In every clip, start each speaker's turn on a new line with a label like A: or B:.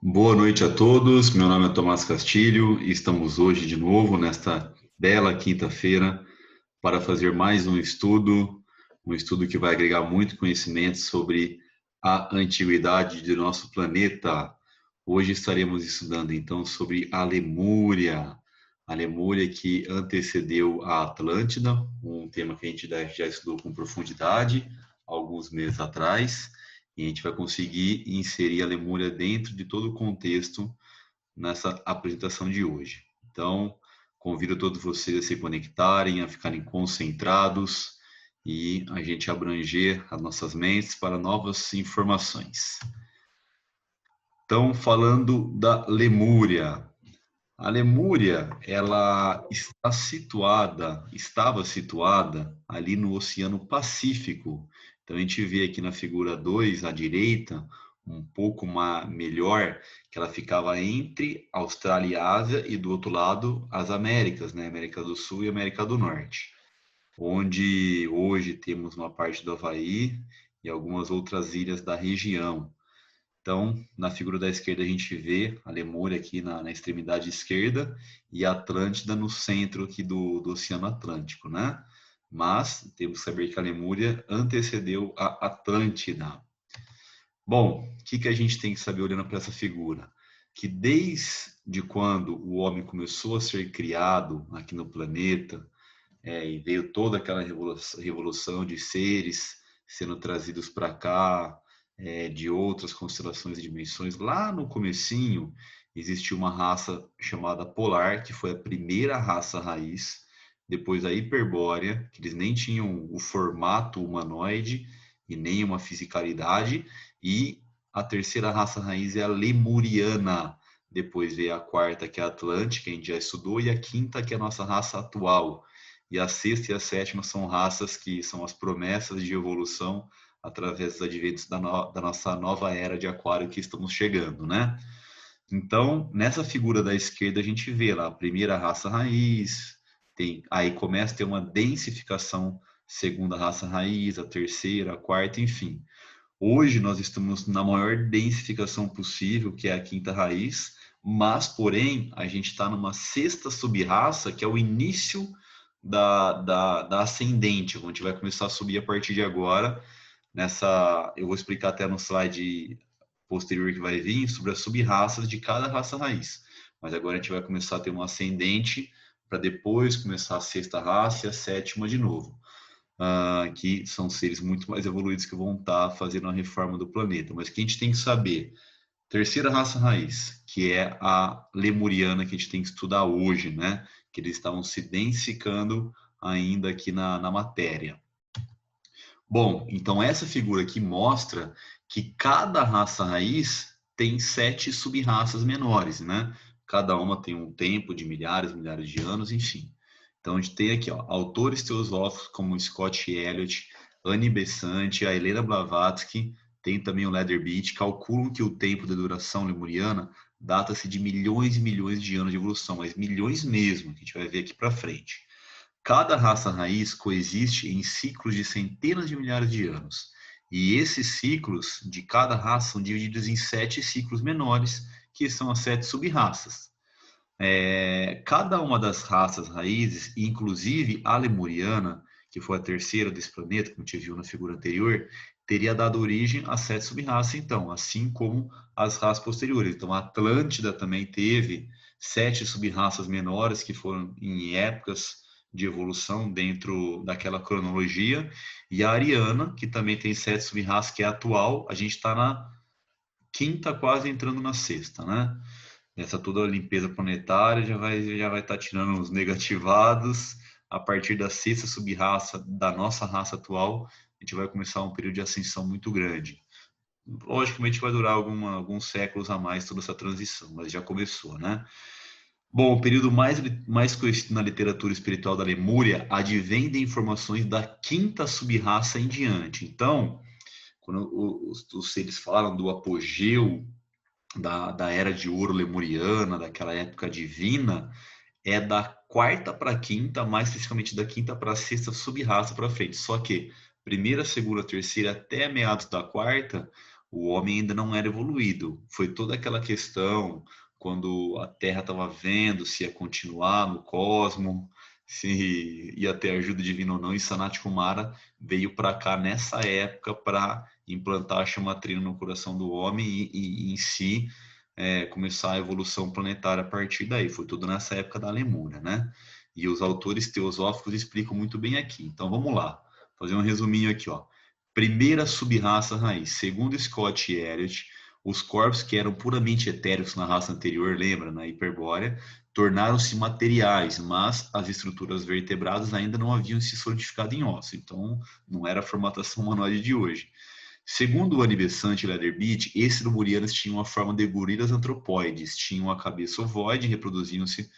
A: Boa noite a todos. Meu nome é Tomás Castilho e estamos hoje de novo nesta bela quinta-feira para fazer mais um estudo que vai agregar muito conhecimento sobre a antiguidade do nosso planeta. Hoje estaremos estudando então sobre a Lemúria que antecedeu a Atlântida, um tema que a gente já estudou com profundidade alguns meses atrás. E a gente vai conseguir inserir a Lemúria dentro de todo o contexto nessa apresentação de hoje. Então, convido todos vocês a se conectarem, a ficarem concentrados e a gente abranger as nossas mentes para novas informações. Então, falando da Lemúria. A Lemúria, ela estava situada ali no Oceano Pacífico. Então a gente vê aqui na figura 2 à direita, um pouco melhor, que ela ficava entre Austrália e Ásia e do outro lado as Américas, né? América do Sul e América do Norte, onde hoje temos uma parte do Havaí e algumas outras ilhas da região. Então, na figura da esquerda, a gente vê a Lemúria aqui na extremidade esquerda e a Atlântida no centro aqui do Oceano Atlântico, né? Mas temos que saber que a Lemúria antecedeu a Atlântida. Bom, o que a gente tem que saber olhando para essa figura? Que desde quando o homem começou a ser criado aqui no planeta, e veio toda aquela revolução de seres sendo trazidos para cá, de outras constelações e dimensões. Lá no comecinho, existiu uma raça chamada Polar, que foi a primeira raça raiz, depois a Hiperbórea, que eles nem tinham o formato humanoide e nem uma fisicalidade, e a terceira raça raiz é a Lemuriana. Depois veio a quarta, que é a Atlântica, que a gente já estudou, e a quinta, que é a nossa raça atual. E a sexta e a sétima são raças que são as promessas de evolução através dos adventos da nossa nova era de aquário que estamos chegando, né? Então, nessa figura da esquerda, a gente vê lá a primeira raça raiz, aí começa a ter uma densificação segunda raça raiz, a terceira, a quarta, enfim. Hoje nós estamos na maior densificação possível, que é a quinta raiz, mas, porém, a gente está numa sexta subraça, que é o início da ascendente. A gente vai começar a subir a partir de agora. Eu vou explicar até no slide posterior que vai vir sobre as sub-raças de cada raça raiz. Mas agora a gente vai começar a ter um ascendente para depois começar a sexta raça e a sétima de novo. Que são seres muito mais evoluídos que vão estar fazendo a reforma do planeta. Mas o que a gente tem que saber? Terceira raça raiz, que é a lemuriana que a gente tem que estudar hoje, né? Que eles estavam se densificando ainda aqui na matéria. Bom, então essa figura aqui mostra que cada raça raiz tem 7 sub-raças menores, né? Cada uma tem um tempo de milhares de anos, enfim. Então a gente tem aqui, ó, autores teosóficos como Scott Elliott, Annie Besant, a Helena Blavatsky, tem também o Leatherbeach, calculam que o tempo de duração lemuriana data-se de milhões e milhões de anos de evolução, mas milhões mesmo, que a gente vai ver aqui para frente. Cada raça raiz coexiste em ciclos de centenas de milhares de anos. E esses ciclos de cada raça são divididos em 7 ciclos menores, que são as 7 sub-raças. Cada uma das raças raízes, inclusive a lemuriana, que foi a terceira desse planeta, como a gente viu na figura anterior, teria dado origem a 7 sub-raças, então, assim como as raças posteriores. Então, a Atlântida também teve 7 sub-raças menores, que foram em épocas de evolução dentro daquela cronologia, e a Ariana, que também tem 7 sub-raças, que é a atual, a gente está na quinta, quase entrando na sexta, né? Essa toda a limpeza planetária já vai estar tirando os negativados. A partir da sexta sub-raça da nossa raça atual, a gente vai começar um período de ascensão muito grande. Logicamente vai durar alguns séculos a mais toda essa transição, mas já começou, né? Bom, o período mais conhecido na literatura espiritual da Lemúria advém de informações da quinta sub-raça em diante. Então, quando os seres falam do apogeu da era de ouro lemuriana, daquela época divina, é da quarta para a quinta, mais especificamente da quinta para a sexta sub-raça para frente. Só que primeira, segunda, terceira, até meados da quarta, o homem ainda não era evoluído. Foi toda aquela questão quando a Terra estava vendo se ia continuar no cosmo, se ia ter ajuda divina ou não, e Sanat Kumara veio para cá nessa época para implantar a chamatrina no coração do homem e em si começar a evolução planetária a partir daí. Foi tudo nessa época da Lemúria, né? E os autores teosóficos explicam muito bem aqui. Então vamos lá, fazer um resuminho aqui, ó. Primeira subraça raiz. Segundo Scott e Elliott, os corpos que eram puramente etéricos na raça anterior, lembra, na Hiperbórea, tornaram-se materiais, mas as estruturas vertebradas ainda não haviam se solidificado em osso. Então, não era a formatação humanoide de hoje. Segundo o Anibesante e Leatherbeat, esses lemurianos tinham a forma de gorilas antropóides, tinham a cabeça ovoide, reproduziam-se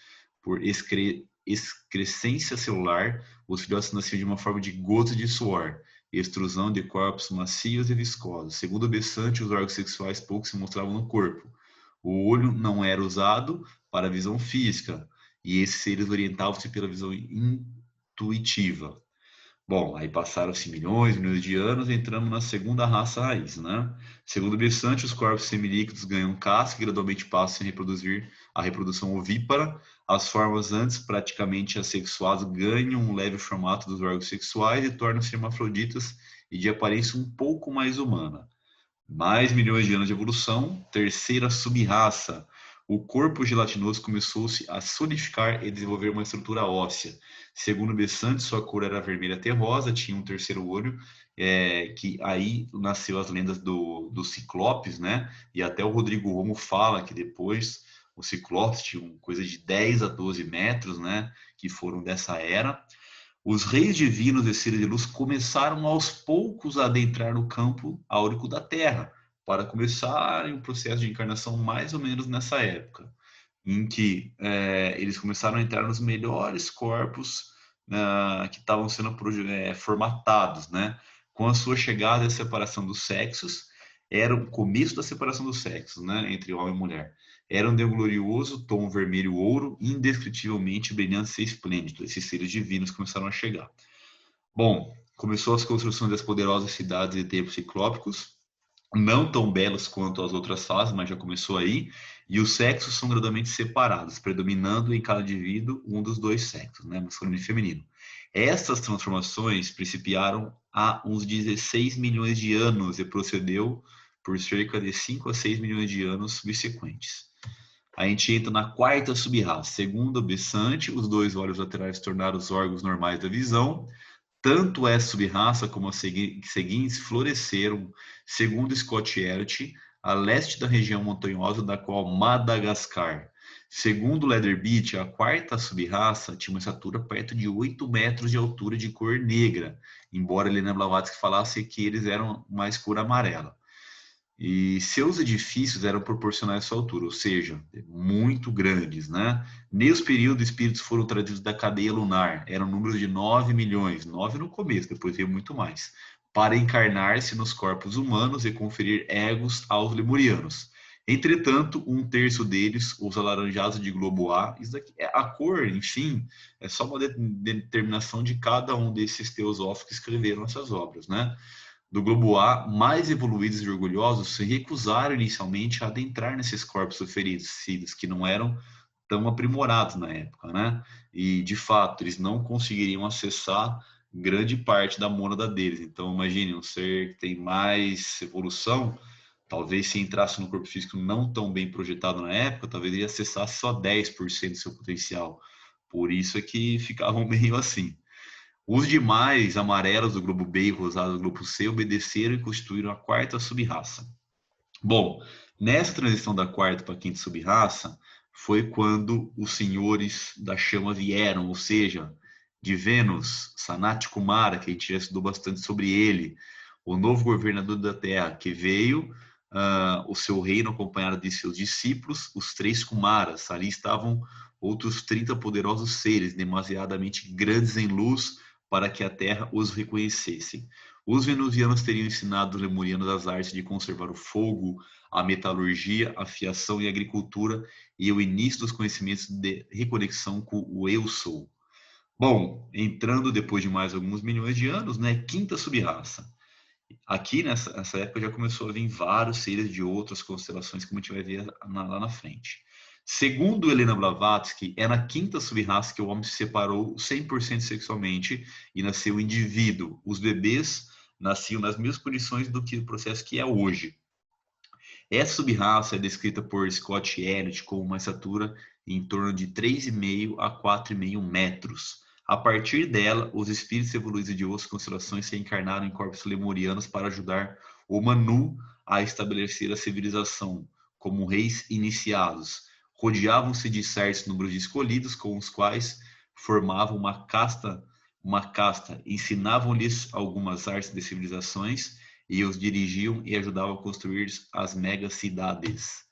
A: por excrescência celular, os filhotes nasciam de uma forma de gota de suor, extrusão de corpos macios e viscosos. Segundo Bessante, os órgãos sexuais pouco se mostravam no corpo. O olho não era usado para a visão física, e esses seres orientavam-se pela visão intuitiva. Bom, aí passaram-se milhões de anos, entramos na segunda raça raiz, né? Segundo Bessante, os corpos semilíquidos ganham casca e gradualmente passam a reproduzir a reprodução ovípara. As formas antes praticamente assexuadas ganham um leve formato dos órgãos sexuais e tornam-se hermafroditas e de aparência um pouco mais humana. Mais milhões de anos de evolução, terceira subraça. O corpo gelatinoso começou-se a solidificar e desenvolver uma estrutura óssea. Segundo Bessante, sua cor era vermelha terrosa, tinha um terceiro olho, que aí nasceu as lendas do Ciclopes, né? E até o Rodrigo Romo fala que depois o Ciclopes tinha coisa de 10 a 12 metros, né? Que foram dessa era. Os reis divinos e seres de luz começaram aos poucos a adentrar no campo áurico da Terra, para começarem o processo de encarnação mais ou menos nessa época, em que eles começaram a entrar nos melhores corpos que estavam sendo formatados, né? Com a sua chegada e a separação dos sexos, era o começo da separação dos sexos, né? Entre homem e mulher. Eram de um glorioso tom vermelho-ouro, indescritivelmente brilhante e esplêndido. Esses seres divinos começaram a chegar. Bom, começou as construções das poderosas cidades e templos ciclópicos, não tão belos quanto as outras fases, mas já começou aí, e os sexos são gradualmente separados, predominando em cada indivíduo um dos dois sexos, né, masculino e feminino. Essas transformações principiaram há uns 16 milhões de anos e procedeu por cerca de 5 a 6 milhões de anos subsequentes. A gente entra na quarta subraça. Segundo o Bessante, os dois olhos laterais se tornaram os órgãos normais da visão. Tanto essa subraça como as seguintes floresceram, segundo Scott Elliott, a leste da região montanhosa da qual Madagascar. Segundo Leatherbeat, a quarta subraça tinha uma estatura perto de 8 metros de altura de cor negra, embora Helena Blavatsky falasse que eles eram mais cor amarela. E seus edifícios eram proporcionais à sua altura, ou seja, muito grandes, né? Nesse período, espíritos foram trazidos da cadeia lunar, eram números de 9 milhões, 9 no começo, depois veio muito mais, para encarnar-se nos corpos humanos e conferir egos aos lemurianos. Entretanto, um terço deles, os alaranjados de globo A, isso daqui, a cor, enfim, é só uma determinação de cada um desses teosóficos que escreveram essas obras, né? Do globo A, mais evoluídos e orgulhosos se recusaram inicialmente a adentrar nesses corpos oferecidos, que não eram tão aprimorados na época, né? E, de fato, eles não conseguiriam acessar grande parte da mônada deles. Então, imagine um ser que tem mais evolução, talvez se entrasse no corpo físico não tão bem projetado na época, talvez ele acessasse só 10% do seu potencial. Por isso é que ficavam meio assim. Os demais amarelos do globo B e rosados do globo C obedeceram e constituíram a quarta subraça. Bom, nessa transição da quarta para a quinta subraça, foi quando os senhores da chama vieram, ou seja, de Vênus, Sanat Kumara, que a gente já estudou bastante sobre ele, o novo governador da Terra, que veio o seu reino acompanhado de seus discípulos, os três Kumaras. Ali estavam outros 30 poderosos seres, demasiadamente grandes em luz, para que a Terra os reconhecesse. Os venusianos teriam ensinado os lemurianos as artes de conservar o fogo, a metalurgia, a fiação e a agricultura, e o início dos conhecimentos de reconexão com o Eu Sou. Bom, entrando depois de mais alguns milhões de anos, né, quinta subraça. Aqui nessa época já começou a vir vários seres de outras constelações, como a gente vai ver lá na frente. Segundo Helena Blavatsky, é na quinta subraça que o homem se separou 100% sexualmente e nasceu indivíduo. Os bebês nasciam nas mesmas condições do que o processo que é hoje. Essa subraça é descrita por Scott Elliott com uma estatura em torno de 3,5 a 4,5 metros. A partir dela, os espíritos evoluídos de outras constelações se encarnaram em corpos lemurianos para ajudar o Manu a estabelecer a civilização, como reis iniciados. Rodeavam-se de certos números de escolhidos, com os quais formavam uma casta, ensinavam-lhes algumas artes de civilizações e os dirigiam e ajudavam a construir as megacidades.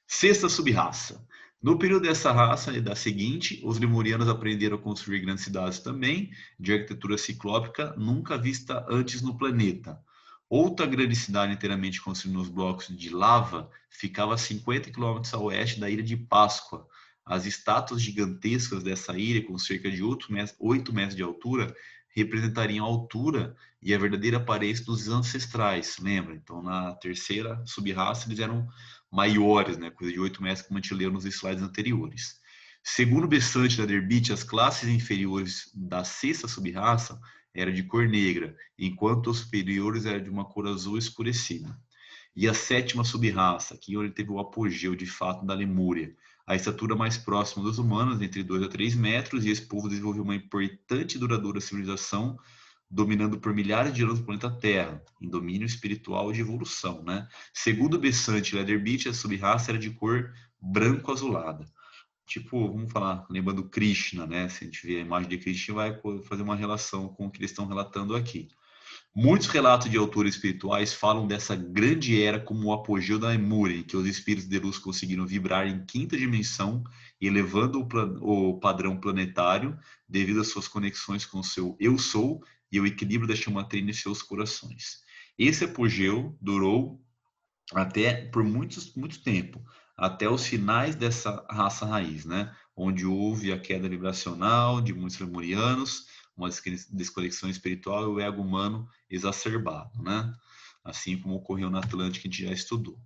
A: Sexta subraça. No período dessa raça e da seguinte, os lemurianos aprenderam a construir grandes cidades também, de arquitetura ciclópica, nunca vista antes no planeta. Outra grande cidade inteiramente construída nos blocos de lava ficava a 50 quilômetros a oeste da ilha de Páscoa. As estátuas gigantescas dessa ilha, com cerca de 8 metros de altura, representariam a altura e a verdadeira aparência dos ancestrais, lembra? Então, na terceira subraça, eles eram maiores, né? Coisa de 8 metros, como a gente leu nos slides anteriores. Segundo Bessante da Derbit, as classes inferiores da sexta subraça eram de cor negra, enquanto os superiores eram de uma cor azul escurecida. E a sétima subraça, aqui onde teve o apogeu de fato da Lemúria, a estatura mais próxima dos humanos, entre 2 a 3 metros, e esse povo desenvolveu uma importante e duradoura civilização, dominando por milhares de anos o planeta Terra, em domínio espiritual e de evolução, né? Segundo Bessante e Lederbit, a subraça era de cor branco-azulada. Tipo, vamos falar, lembrando Krishna, né? Se a gente vê a imagem de Krishna, vai fazer uma relação com o que eles estão relatando aqui. Muitos relatos de autores espirituais falam dessa grande era como o apogeu da Lemúria, em que os espíritos de luz conseguiram vibrar em quinta dimensão, elevando o padrão planetário devido às suas conexões com o seu Eu Sou e o equilíbrio da chama trina em seus corações. Esse apogeu durou até por muito tempo, até os finais dessa raça raiz, né? Onde houve a queda vibracional de muitos lemurianos, uma desconexão espiritual e o ego humano exacerbado, né? Assim como ocorreu na Atlântica, que a gente já estudou.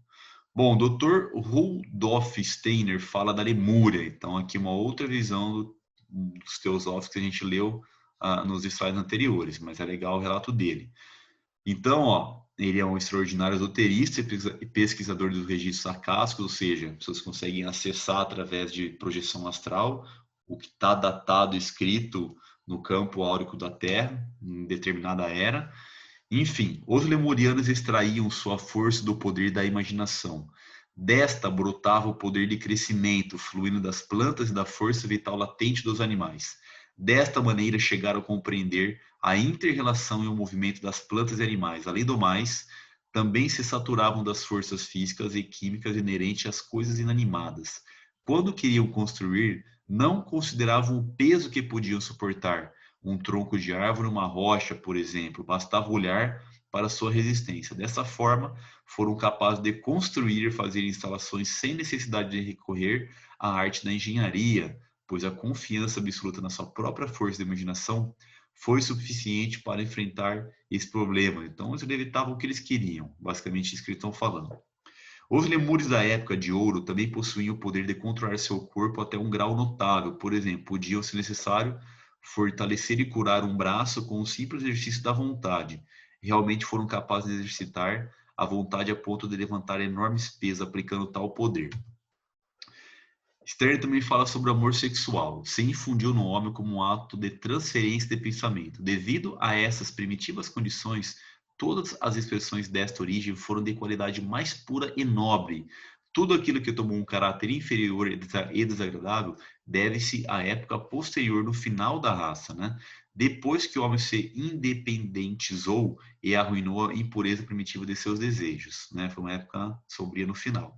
A: Bom, o Dr. Rudolf Steiner fala da Lemúria, então aqui uma outra visão dos teosóficos que a gente leu nos slides anteriores, mas é legal o relato dele. Então, ó, ele é um extraordinário esoterista e pesquisador dos registros acásicos, ou seja, pessoas conseguem acessar através de projeção astral o que está datado e escrito no campo áurico da Terra, em determinada era. Enfim, os lemurianos extraíam sua força do poder da imaginação. Desta brotava o poder de crescimento, fluindo das plantas e da força vital latente dos animais. Desta maneira chegaram a compreender a inter-relação e o movimento das plantas e animais. Além do mais, também se saturavam das forças físicas e químicas inerentes às coisas inanimadas. Quando queriam construir, não consideravam o peso que podiam suportar, um tronco de árvore, uma rocha, por exemplo, bastava olhar para sua resistência. Dessa forma, foram capazes de construir e fazer instalações sem necessidade de recorrer à arte da engenharia, pois a confiança absoluta na sua própria força de imaginação foi suficiente para enfrentar esse problema. Então, eles evitavam o que eles queriam, basicamente isso que eles estão falando. Os lemures da época de ouro também possuíam o poder de controlar seu corpo até um grau notável. Por exemplo, podiam, se necessário, fortalecer e curar um braço com o simples exercício da vontade. Realmente foram capazes de exercitar a vontade a ponto de levantar enormes pesos aplicando tal poder. Stern também fala sobre o amor sexual. Se infundiu no homem como um ato de transferência de pensamento. Devido a essas primitivas condições, todas as expressões desta origem foram de qualidade mais pura e nobre. Tudo aquilo que tomou um caráter inferior e desagradável deve-se à época posterior, no final da raça, né? Depois que o homem se independentizou e arruinou a impureza primitiva de seus desejos, né? Foi uma época sombria no final.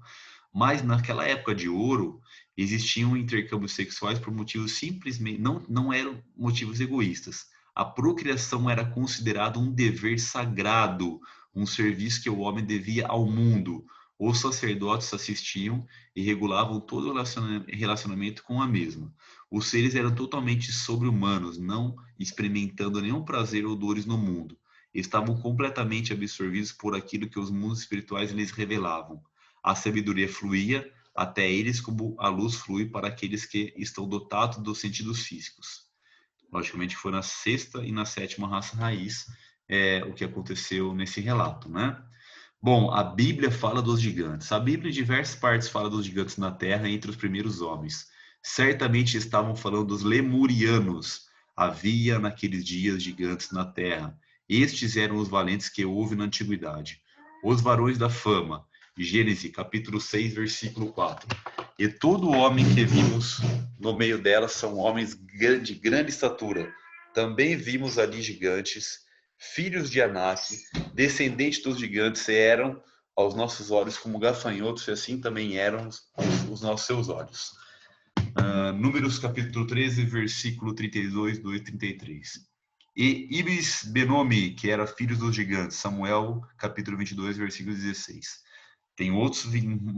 A: Mas naquela época de ouro, existiam intercâmbios sexuais por motivos simplesmente, não eram motivos egoístas. A procriação era considerada um dever sagrado, um serviço que o homem devia ao mundo. Os sacerdotes assistiam e regulavam todo o relacionamento com a mesma. Os seres eram totalmente sobre-humanos, não experimentando nenhum prazer ou dores no mundo. estavam completamente absorvidos por aquilo que os mundos espirituais lhes revelavam. A sabedoria fluía até eles como a luz flui para aqueles que estão dotados dos sentidos físicos. Logicamente foi na sexta e na sétima raça raiz o que aconteceu nesse relato, né? Bom, a Bíblia fala dos gigantes. A Bíblia em diversas partes fala dos gigantes na Terra entre os primeiros homens. Certamente estavam falando dos lemurianos. Havia naqueles dias gigantes na Terra. Estes eram os valentes que houve na antiguidade. Os varões da fama. Gênesis, capítulo 6, versículo 4. E todo homem que vimos no meio delas são homens de grande estatura. Também vimos ali gigantes, filhos de Anak, descendentes dos gigantes, eram aos nossos olhos como gafanhotos, e assim também eram os nossos seus olhos. Números capítulo 13, versículo 32, 2, 33. E Ibis Benomi, que era filho dos gigantes, Samuel capítulo 22, versículo 16. Tem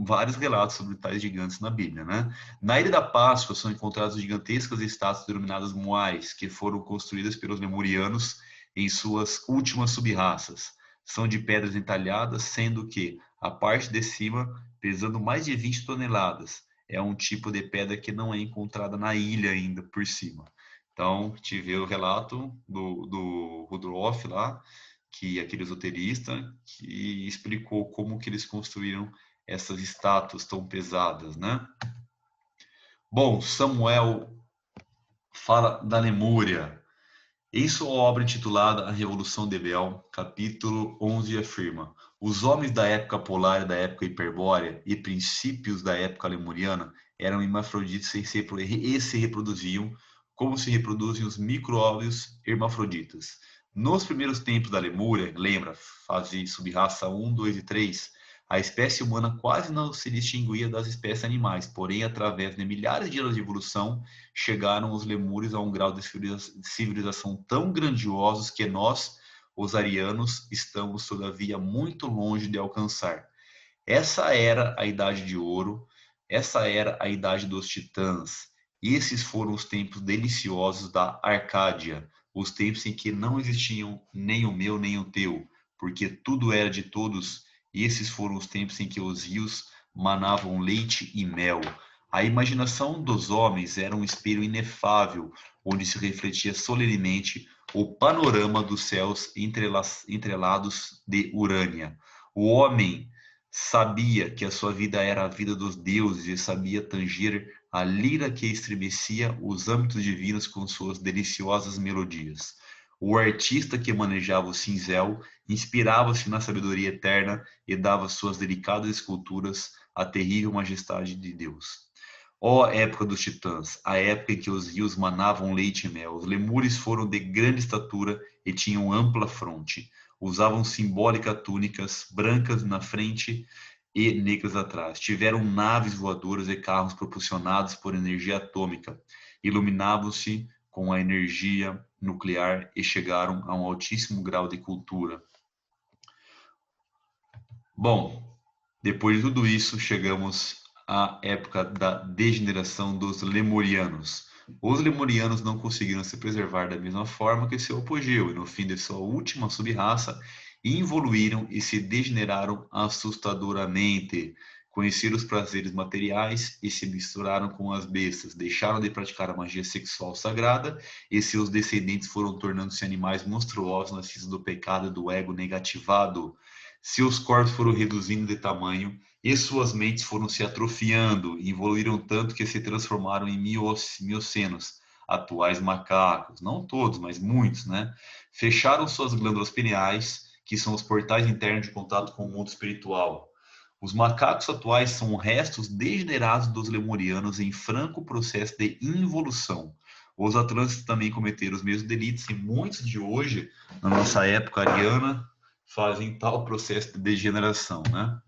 A: vários relatos sobre tais gigantes na Bíblia, né? Na Ilha da Páscoa são encontradas gigantescas estátuas denominadas moais, que foram construídas pelos lemurianos em suas últimas subraças. São de pedras entalhadas, sendo que a parte de cima pesando mais de 20 toneladas. É um tipo de pedra que não é encontrada na ilha ainda por cima. Então, tive o relato do Rudolf lá, que aquele esoterista, que explicou como que eles construíram essas estátuas tão pesadas, né? Bom, Samuel fala da Lemúria. Em sua obra intitulada A Revolução de Bel, capítulo 11 afirma: os homens da época polar e da época hiperbórea e princípios da época lemuriana eram hermafroditas e se reproduziam como se reproduzem os micro-óvulos hermafroditas. Nos primeiros tempos da Lemúria, lembra, fase subraça 1, 2 e 3, a espécie humana quase não se distinguia das espécies animais, porém, através de milhares de anos de evolução, chegaram os lemúrios a um grau de civilização tão grandiosos que nós, os arianos, estamos, todavia, muito longe de alcançar. Essa era a Idade de Ouro, essa era a Idade dos Titãs. Esses foram os tempos deliciosos da Arcádia, os tempos em que não existiam nem o meu nem o teu, porque tudo era de todos. Esses foram os tempos em que os rios manavam leite e mel. A imaginação dos homens era um espelho inefável, onde se refletia solenemente o panorama dos céus entrelados de Urânia. O homem sabia que a sua vida era a vida dos deuses e sabia tanger a lira que estremecia os âmbitos divinos com suas deliciosas melodias. O artista que manejava o cinzel inspirava-se na sabedoria eterna e dava suas delicadas esculturas à terrível majestade de Deus. Ó época dos titãs, a época em que os rios manavam leite e mel, os lemures foram de grande estatura e tinham ampla fronte. Usavam simbólicas túnicas brancas na frente e negras atrás. Tiveram naves voadoras e carros propulsionados por energia atômica. Iluminavam-se com a energia nuclear e chegaram a um altíssimo grau de cultura. Bom, depois de tudo isso, chegamos à época da degeneração dos lemurianos. Os lemurianos não conseguiram se preservar da mesma forma que seu apogeu, e no fim de sua última subraça, evoluíram e se degeneraram assustadoramente. Conheceram os prazeres materiais e se misturaram com as bestas, deixaram de praticar a magia sexual sagrada e seus descendentes foram tornando-se animais monstruosos nascidos do pecado e do ego negativado. Seus corpos foram reduzindo de tamanho e suas mentes foram se atrofiando e evoluíram tanto que se transformaram em miocenos, atuais macacos. Não todos, mas muitos, né? Fecharam suas glândulas pineais, que são os portais internos de contato com o mundo espiritual. Os macacos atuais são restos degenerados dos lemurianos em franco processo de involução. Os atlântidas também cometeram os mesmos delitos e muitos de hoje, na nossa época ariana, fazem tal processo de degeneração, né?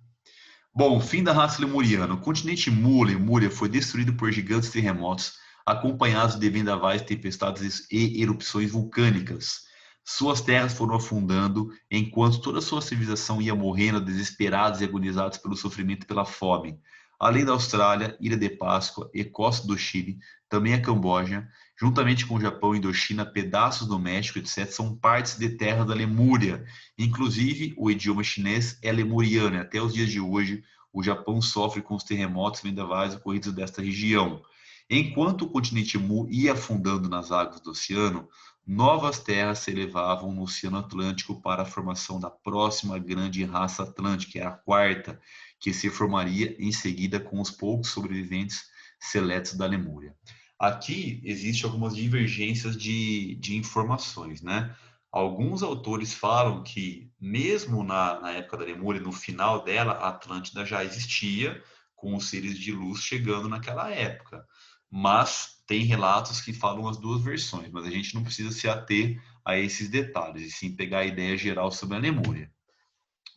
A: Bom, fim da raça lemuriana. O continente Lemúria foi destruído por gigantes terremotos, acompanhados de vendavais, tempestades e erupções vulcânicas. Suas terras foram afundando, enquanto toda a sua civilização ia morrendo, desesperados e agonizados pelo sofrimento e pela fome. Além da Austrália, Ilha de Páscoa e costa do Chile, também a Camboja, Juntamente com o Japão, Indochina, pedaços do México, etc., são partes de terra da Lemúria. Inclusive, o idioma chinês é lemuriano. Até os dias de hoje, o Japão sofre com os terremotos e vendavais ocorridos desta região. Enquanto o continente Mu ia afundando nas águas do oceano, novas terras se elevavam no Oceano Atlântico para a formação da próxima grande raça atlântica, a quarta, que se formaria em seguida com os poucos sobreviventes seletos da Lemúria. Aqui existem algumas divergências de informações, né? Alguns autores falam que, mesmo na época da Lemúria, no final dela, a Atlântida já existia, com os seres de luz chegando naquela época. Mas tem relatos que falam as duas versões, mas a gente não precisa se ater a esses detalhes, e sim pegar a ideia geral sobre a Lemúria.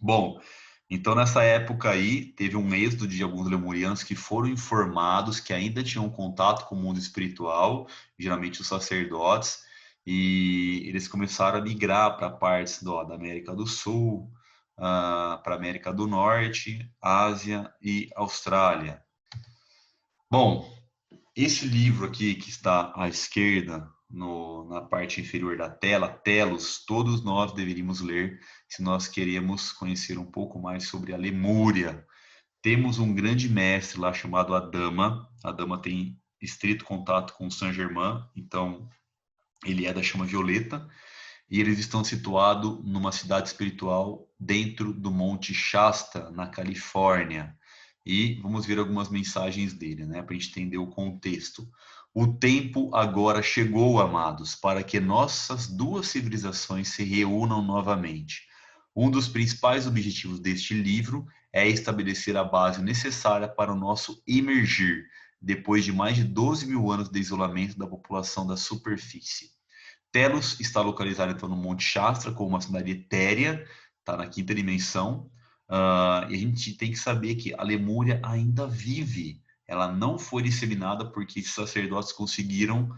A: Bom, então nessa época aí, teve um êxodo de alguns lemurianos que foram informados que ainda tinham contato com o mundo espiritual, geralmente os sacerdotes, e eles começaram a migrar para partes da América do Sul, para a América do Norte, Ásia e Austrália. Bom, esse livro aqui que está à esquerda, na parte inferior da tela, Telos, todos nós deveríamos ler se nós queremos conhecer um pouco mais sobre a Lemúria. Temos um grande mestre lá chamado Adama. Adama tem estrito contato com Saint-Germain, então ele é da chama violeta, e eles estão situados numa cidade espiritual dentro do Monte Shasta, na Califórnia. E vamos ver algumas mensagens dele, né, para a gente entender o contexto. O tempo agora chegou, amados, para que nossas duas civilizações se reúnam novamente. Um dos principais objetivos deste livro é estabelecer a base necessária para o nosso emergir, depois de mais de 12 mil anos de isolamento da população da superfície. Telos está localizado então no Monte Shasta, como uma cidade etérea, está na quinta dimensão, e a gente tem que saber que a Lemúria ainda vive, ela não foi disseminada porque os sacerdotes conseguiram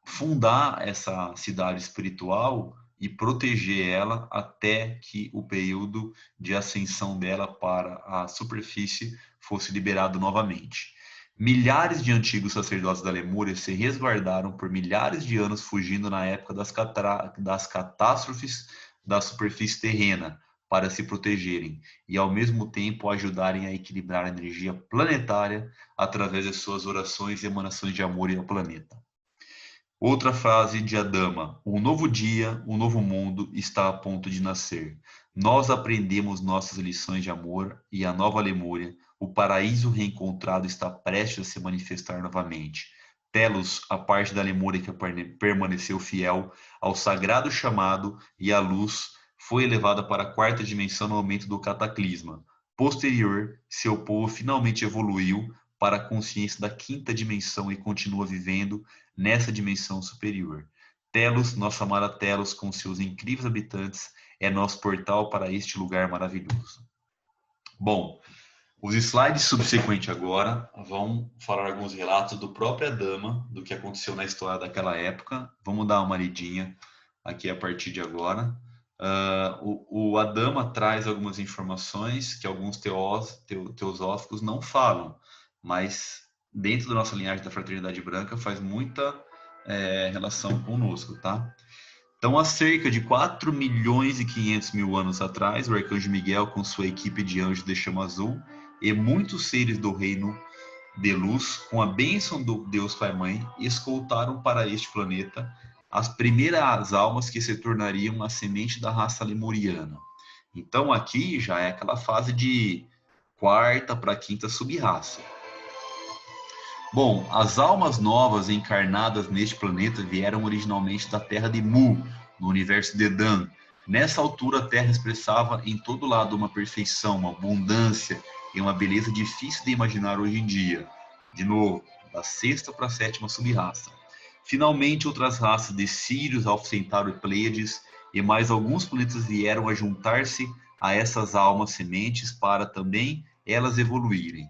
A: fundar essa cidade espiritual e proteger ela até que o período de ascensão dela para a superfície fosse liberado novamente. Milhares de antigos sacerdotes da Lemúria se resguardaram por milhares de anos, fugindo na época das catástrofes da superfície terrena, para se protegerem e, ao mesmo tempo, ajudarem a equilibrar a energia planetária através de suas orações e emanações de amor ao planeta. Outra frase de Adama: um novo dia, um novo mundo está a ponto de nascer. Nós aprendemos nossas lições de amor e a nova Lemúria, o paraíso reencontrado, está prestes a se manifestar novamente. Telos, a parte da Lemúria que permaneceu fiel ao sagrado chamado e à luz, foi elevada para a quarta dimensão no momento do cataclisma. Posterior, seu povo finalmente evoluiu para a consciência da quinta dimensão e continua vivendo nessa dimensão superior. Telos, nossa amada Telos, com seus incríveis habitantes, é nosso portal para este lugar maravilhoso. Bom, os slides subsequentes agora vão falar alguns relatos do próprio Adama, do que aconteceu na história daquela época. Vamos dar uma lidinha aqui a partir de agora. O Adama traz algumas informações que alguns teosóficos não falam, mas dentro da nossa linhagem da Fraternidade Branca faz muita relação conosco, tá? Então, há cerca de 4 milhões e 500 mil anos atrás, o Arcanjo Miguel, com sua equipe de anjos de chama azul e muitos seres do reino de luz, com a bênção do Deus Pai Mãe, escoltaram para este planeta as primeiras almas que se tornariam a semente da raça lemuriana. Então, aqui já é aquela fase de quarta para quinta sub-raça. Bom, as almas novas encarnadas neste planeta vieram originalmente da Terra de Mu, no universo de Dan. Nessa altura, a Terra expressava em todo lado uma perfeição, uma abundância e uma beleza difícil de imaginar hoje em dia. De novo, da sexta para a sétima sub-raça. Finalmente, outras raças de Sírios, Alfa Centauro e Pleiades e mais alguns planetas vieram a juntar-se a essas almas sementes para também elas evoluírem.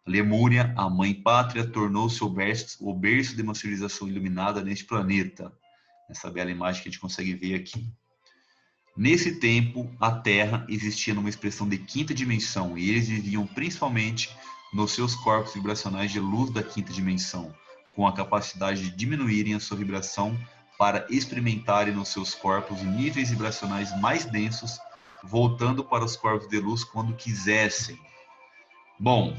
A: Lemúria, a mãe pátria, tornou-se o berço de uma civilização iluminada neste planeta. Essa bela imagem que a gente consegue ver aqui. Nesse tempo, a Terra existia numa expressão de quinta dimensão e eles viviam principalmente nos seus corpos vibracionais de luz da quinta dimensão, com a capacidade de diminuírem a sua vibração para experimentarem nos seus corpos níveis vibracionais mais densos, voltando para os corpos de luz quando quisessem. Bom,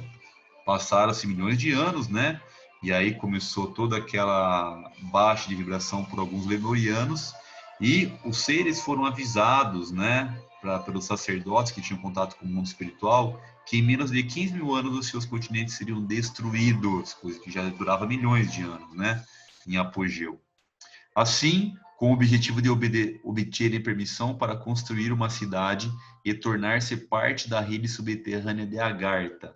A: passaram-se milhões de anos, né? E aí começou toda aquela baixa de vibração por alguns lemurianos, e os seres foram avisados, né, pelos sacerdotes que tinham contato com o mundo espiritual, que em menos de 15 mil anos os seus continentes seriam destruídos, coisa que já durava milhões de anos, né, em apogeu. Assim, com o objetivo de obterem permissão para construir uma cidade e tornar-se parte da rede subterrânea de Agartha,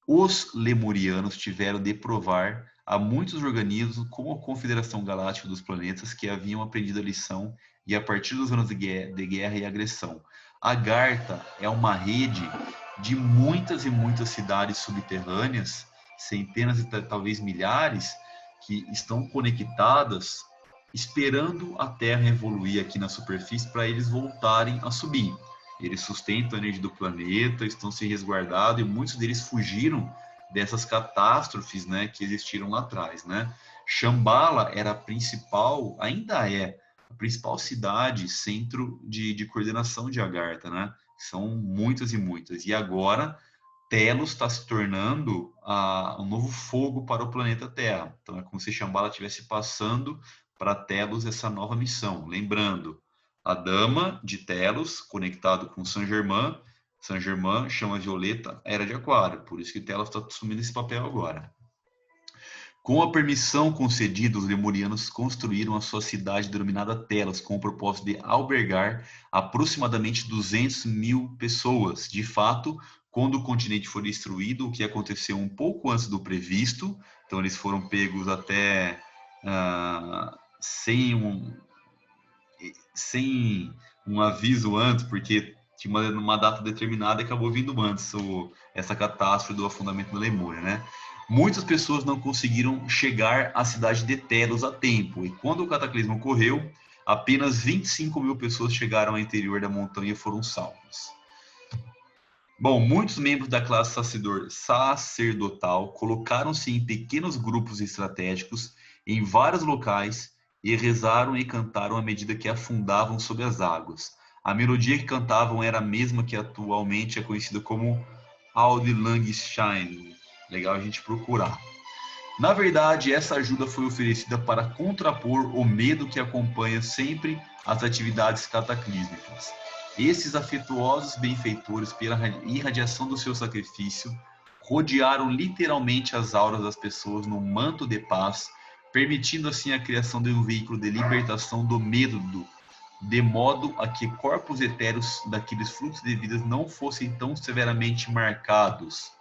A: os lemurianos tiveram de provar a muitos organismos, como a Confederação Galáctica dos Planetas, que haviam aprendido a lição e a partir dos anos de guerra e agressão. Agartha é uma rede de muitas e muitas cidades subterrâneas, centenas e talvez milhares, que estão conectadas, esperando a Terra evoluir aqui na superfície para eles voltarem a subir. Eles sustentam a energia do planeta, estão se resguardados, e muitos deles fugiram dessas catástrofes, né, que existiram lá atrás, né? Shambhala era a principal, ainda é a principal cidade, centro de coordenação de Agartha, né? São muitas e muitas. E agora Telos está se tornando um novo fogo para o planeta Terra. Então é como se Shambhala estivesse passando para Telos essa nova missão. Lembrando, a dama de Telos, conectado com Saint-Germain, Saint-Germain chama Violeta Era de Aquário, por isso que Telos está assumindo esse papel agora. Com a permissão concedida, os lemurianos construíram a sua cidade denominada Telos, com o propósito de albergar aproximadamente 200 mil pessoas. De fato, quando o continente foi destruído, o que aconteceu um pouco antes do previsto, então eles foram pegos até sem um aviso antes, porque tinha uma data determinada e acabou vindo antes essa catástrofe do afundamento da Lemúria, né? Muitas pessoas não conseguiram chegar à cidade de Telos a tempo, e quando o cataclismo ocorreu, apenas 25 mil pessoas chegaram ao interior da montanha e foram salvas. Bom, muitos membros da classe sacerdotal colocaram-se em pequenos grupos estratégicos em vários locais e rezaram e cantaram à medida que afundavam sob as águas. A melodia que cantavam era a mesma que atualmente é conhecida como Auld Lang Syne. Legal a gente procurar. Na verdade, essa ajuda foi oferecida para contrapor o medo que acompanha sempre as atividades cataclísmicas. Esses afetuosos benfeitores, pela irradiação do seu sacrifício, rodearam literalmente as auras das pessoas num manto de paz, permitindo assim a criação de um veículo de libertação do medo, de modo a que corpos etéreos daqueles fluxos de vidas não fossem tão severamente marcados.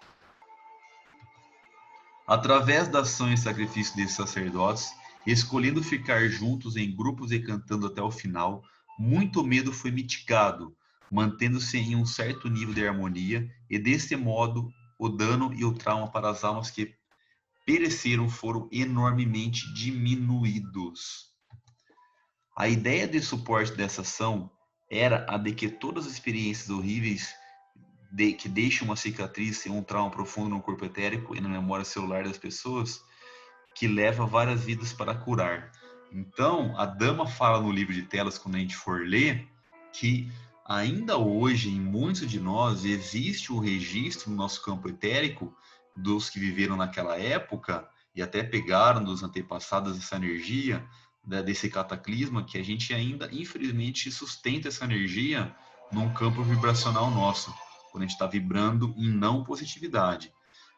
A: Através da ação e sacrifício desses sacerdotes, escolhendo ficar juntos em grupos e cantando até o final, muito medo foi mitigado, mantendo-se em um certo nível de harmonia, e desse modo o dano e o trauma para as almas que pereceram foram enormemente diminuídos. A ideia de suporte dessa ação era a de que todas as experiências horríveis que deixam uma cicatriz e um trauma profundo no corpo etérico e na memória celular das pessoas, que leva várias vidas para curar. Então, a dama fala no livro de Telos, quando a gente for ler, que ainda hoje, em muitos de nós, existe o registro no nosso campo etérico dos que viveram naquela época e até pegaram dos antepassados essa energia, desse cataclisma, que a gente ainda, infelizmente, sustenta essa energia num campo vibracional nosso, quando a gente está vibrando em não positividade.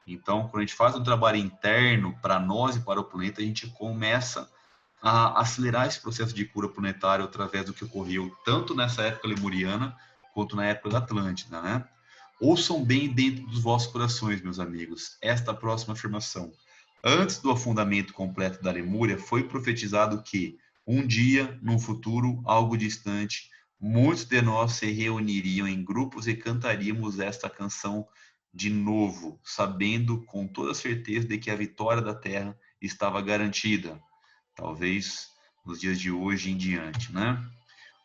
A: Então, quando a gente faz um trabalho interno para nós e para o planeta, a gente começa a acelerar esse processo de cura planetária através do que ocorreu tanto nessa época lemuriana quanto na época da Atlântida, né? Ouçam bem dentro dos vossos corações, meus amigos, esta próxima afirmação. Antes do afundamento completo da Lemúria, foi profetizado que, um dia, num futuro algo distante, muitos de nós se reuniriam em grupos e cantaríamos esta canção de novo, sabendo com toda certeza de que a vitória da Terra estava garantida. Talvez nos dias de hoje em diante, né?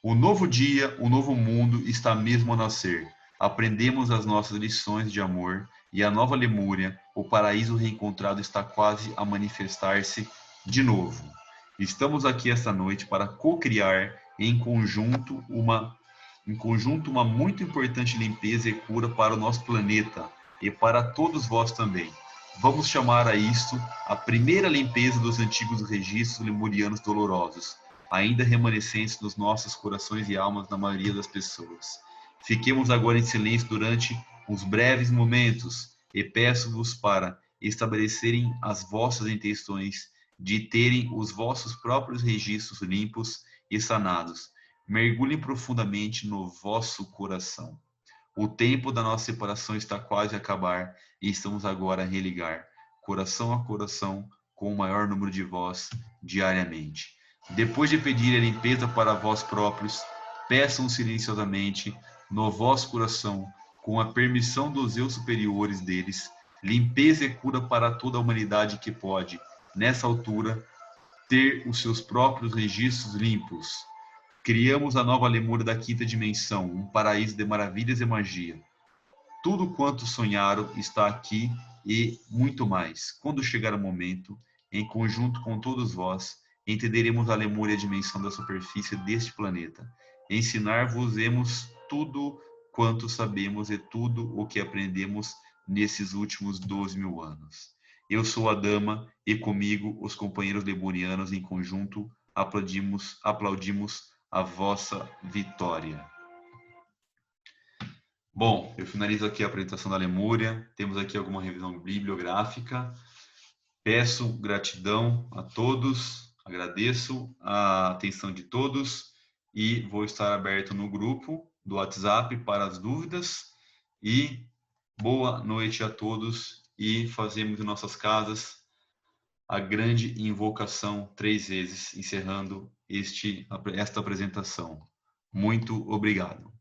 A: O novo dia, o novo mundo está mesmo a nascer. Aprendemos as nossas lições de amor e a nova Lemúria, o paraíso reencontrado está quase a manifestar-se de novo. Estamos aqui esta noite para co-criar em conjunto uma muito importante limpeza e cura para o nosso planeta e para todos vós também. Vamos chamar a isto a primeira limpeza dos antigos registros lemurianos dolorosos, ainda remanescentes nos nossos corações e almas da maioria das pessoas. Fiquemos agora em silêncio durante uns breves momentos e peço-vos para estabelecerem as vossas intenções de terem os vossos próprios registros limpos e sanados. Mergulhem profundamente no vosso coração. O tempo da nossa separação está quase a acabar e estamos agora a religar, coração a coração, com o maior número de vós diariamente. Depois de pedir a limpeza para vós próprios, peçam silenciosamente no vosso coração, com a permissão dos eu superiores deles, limpeza e cura para toda a humanidade que pode, nessa altura, ter os seus próprios registros limpos. Criamos a nova Lemúria da quinta dimensão, um paraíso de maravilhas e magia. Tudo quanto sonharam está aqui e muito mais. Quando chegar o momento, em conjunto com todos vós, entenderemos a Lemúria, a dimensão da superfície deste planeta. Ensinar-vos-emos tudo quanto sabemos e tudo o que aprendemos nesses últimos 12.000 anos. Eu sou a Dama e comigo os companheiros lemurianos em conjunto aplaudimos a vossa vitória. Bom, eu finalizo aqui a apresentação da Lemúria. Temos aqui alguma revisão bibliográfica. Peço gratidão a todos, agradeço a atenção de todos e vou estar aberto no grupo do WhatsApp para as dúvidas. E boa noite a todos e fazemos em nossas casas a grande invocação 3 vezes, encerrando esta apresentação. Muito obrigado.